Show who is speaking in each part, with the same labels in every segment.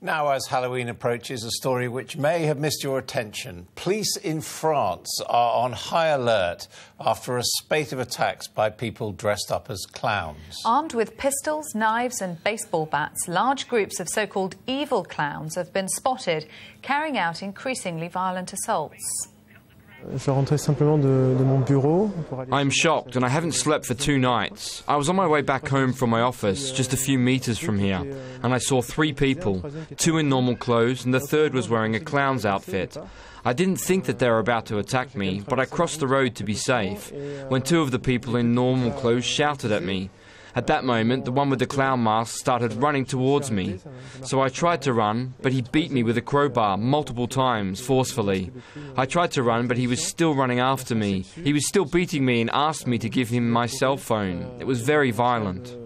Speaker 1: Now, as Halloween approaches, a story which may have missed your attention. Police in France are on high alert after a spate of attacks by people dressed up as clowns.
Speaker 2: Armed with pistols, knives and baseball bats, large groups of so-called evil clowns have been spotted carrying out increasingly violent assaults.
Speaker 3: I'm shocked and I haven't slept for 2 nights. I was on my way back home from my office, just a few meters from here, and I saw 3 people, 2 in normal clothes and the third was wearing a clown's outfit. I didn't think that they were about to attack me, but I crossed the road to be safe, when 2 of the people in normal clothes shouted at me. At that moment, the one with the clown mask started running towards me. So I tried to run, but he beat me with a crowbar multiple times, forcefully. I tried to run, but he was still running after me. He was still beating me and asked me to give him my cell phone. It was very violent.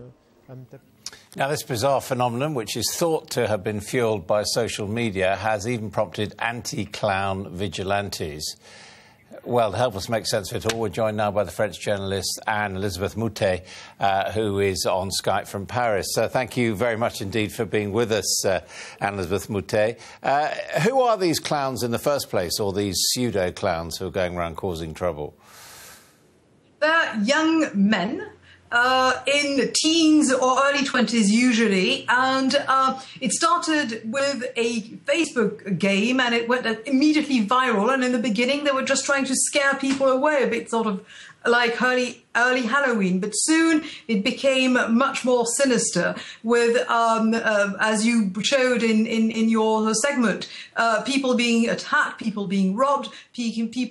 Speaker 1: Now, this bizarre phenomenon, which is thought to have been fueled by social media, has even prompted anti-clown vigilantes. Well, to help us make sense of it all, we're joined now by the French journalist Anne-Elisabeth Moutet, who is on Skype from Paris. So thank you very much indeed for being with us, Anne-Elisabeth Moutet. Who are these clowns in the first place, or these pseudo-clowns who are going around causing trouble?
Speaker 4: They're young men. In the teens or early 20s usually, and it started with a Facebook game and it went immediately viral, and in the beginning they were just trying to scare people away, a bit sort of like early Halloween, but soon it became much more sinister with, as you showed in your segment, people being attacked, people being robbed,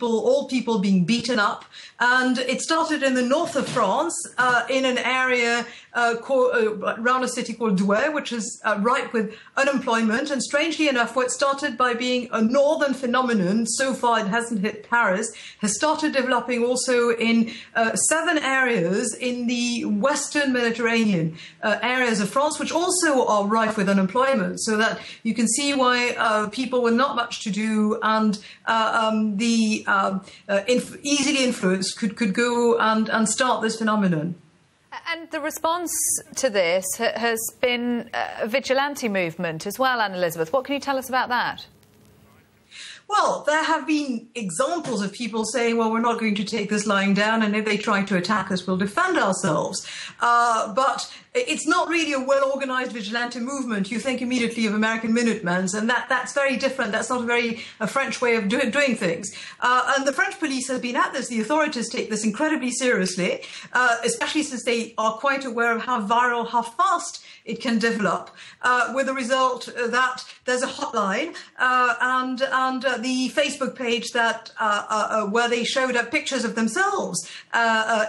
Speaker 4: all people being beaten up. And it started in the north of France, in an area around a city called Douai, which is ripe with unemployment. And strangely enough, what started by being a northern phenomenon, so far it hasn't hit Paris, has started developing also in 7 areas in the western Mediterranean areas of France, which also are rife with unemployment. So that you can see why people with not much to do and easily influenced could go and start this phenomenon.
Speaker 2: And the response to this has been a vigilante movement as well, Anne-Elisabeth. What can you tell us about that?
Speaker 4: Well, there have been examples of people saying, well, we're not going to take this lying down, and if they try to attack us, we'll defend ourselves. But it's not really a well-organized vigilante movement. You think immediately of American Minutemen, and that's very different. That's not a very French way of doing things. And the French police have been at this. The authorities take this incredibly seriously, especially since they are quite aware of how viral, how fast it can develop, with the result that there's a hotline and the Facebook page that where they showed up pictures of themselves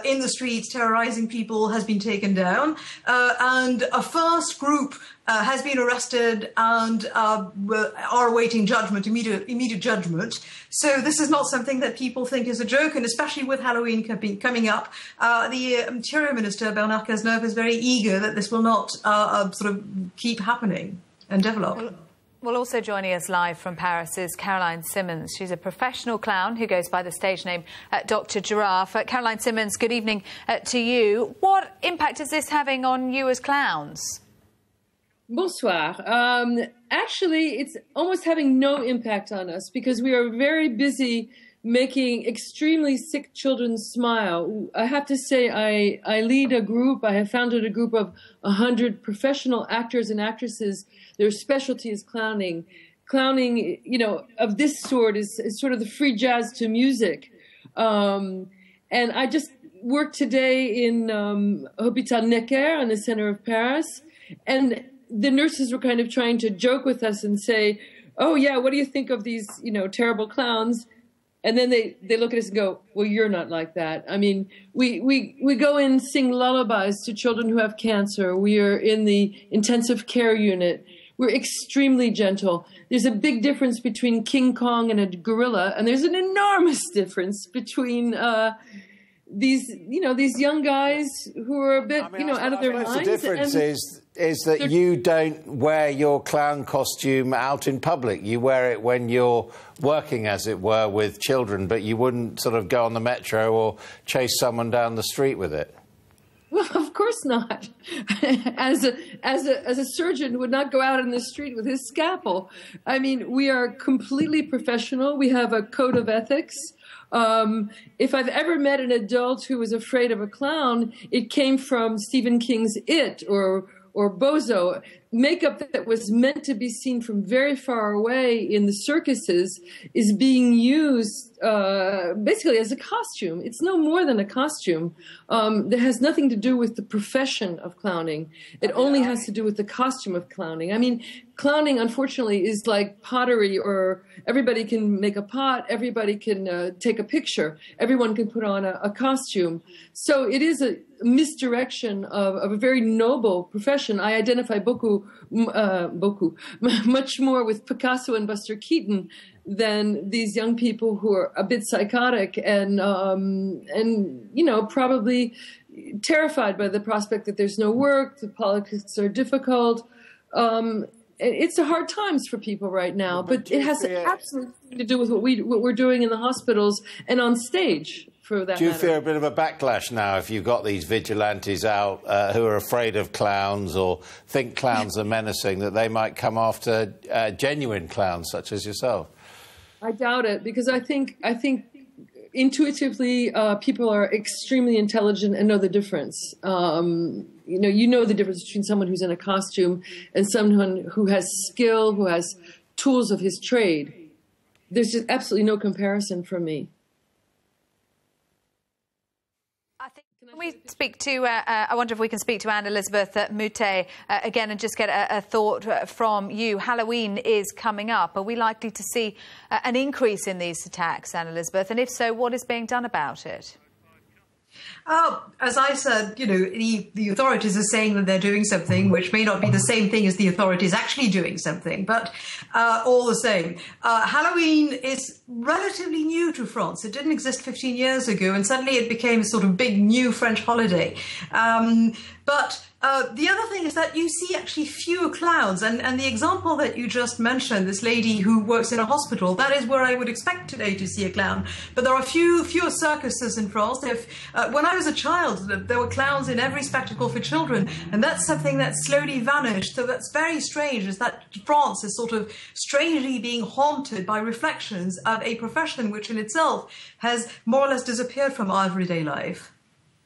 Speaker 4: in the streets terrorizing people has been taken down, and a first group has been arrested and are awaiting judgment, immediate judgment. So this is not something that people think is a joke, and especially with Halloween coming up, the Interior Minister, Bernard Cazeneuve, is very eager that this will not sort of keep happening and develop.
Speaker 2: Well, also joining us live from Paris is Caroline Simonds. She's a professional clown who goes by the stage name Dr. Giraffe. Caroline Simonds, good evening to you. What impact is this having on you as clowns?
Speaker 5: Bonsoir. Actually, it's almost having no impact on us because we are very busy making extremely sick children smile. I have to say, I lead a group. I have founded a group of 100 professional actors and actresses. Their specialty is clowning. Clowning, you know, of this sort is sort of the free jazz to music. And I just worked today in Hôpital Necker in the center of Paris, and the nurses were kind of trying to joke with us and say, oh, yeah, what do you think of these, you know, terrible clowns? And then they look at us and go, well, you're not like that. I mean, we go and sing lullabies to children who have cancer. We are in the intensive care unit. We're extremely gentle. There's a big difference between King Kong and a gorilla, and there's an enormous difference between these young guys who are a bit, out of their minds.
Speaker 1: The difference is that you don't wear your clown costume out in public. You wear it when you're working, as it were, with children, but you wouldn't sort of go on the metro or chase someone down the street with it.
Speaker 5: Well, of course not. As a surgeon would not go out in the street with his scalpel. I mean, we are completely professional. We have a code of ethics. If I've ever met an adult who was afraid of a clown, it came from Stephen King's It or Bozo. Makeup that was meant to be seen from very far away in the circuses is being used basically as a costume. It's no more than a costume. That has nothing to do with the profession of clowning. It only has to do with the costume of clowning. I mean, clowning, unfortunately, is like pottery, or everybody can make a pot, everybody can take a picture, everyone can put on a costume. So it is a misdirection of a very noble profession. I identify much more with Picasso and Buster Keaton than these young people who are a bit psychotic and probably terrified by the prospect that there's no work, the politics are difficult. It's a hard times for people right now, but it has absolutely nothing to do with what we're doing in the hospitals and on stage. Do
Speaker 1: you fear a bit of a backlash now if you've got these vigilantes out who are afraid of clowns or think clowns are menacing, that they might come after genuine clowns such as yourself?
Speaker 5: I doubt it, because I think intuitively people are extremely intelligent and know the difference. You know the difference between someone who's in a costume and someone who has skill, who has tools of his trade. There's just absolutely no comparison for me.
Speaker 2: Can we speak to, I wonder if we can speak to Anne-Elisabeth Moutet again and just get a thought from you. Halloween is coming up. Are we likely to see an increase in these attacks, Anne-Elisabeth? And if so, what is being done about it?
Speaker 4: As I said, the authorities are saying that they're doing something, which may not be the same thing as the authorities actually doing something, but all the same. Halloween is relatively new to France. It didn't exist 15 years ago, and suddenly it became a sort of big new French holiday. But the other thing is that you see actually fewer clowns, and the example that you just mentioned, this lady who works in a hospital, that is where I would expect today to see a clown. But there are fewer circuses in France. When I was a child, there were clowns in every spectacle for children, and that's something that slowly vanished. So that's very strange, is that France is sort of strangely being haunted by reflections of a profession which in itself has more or less disappeared from our everyday life.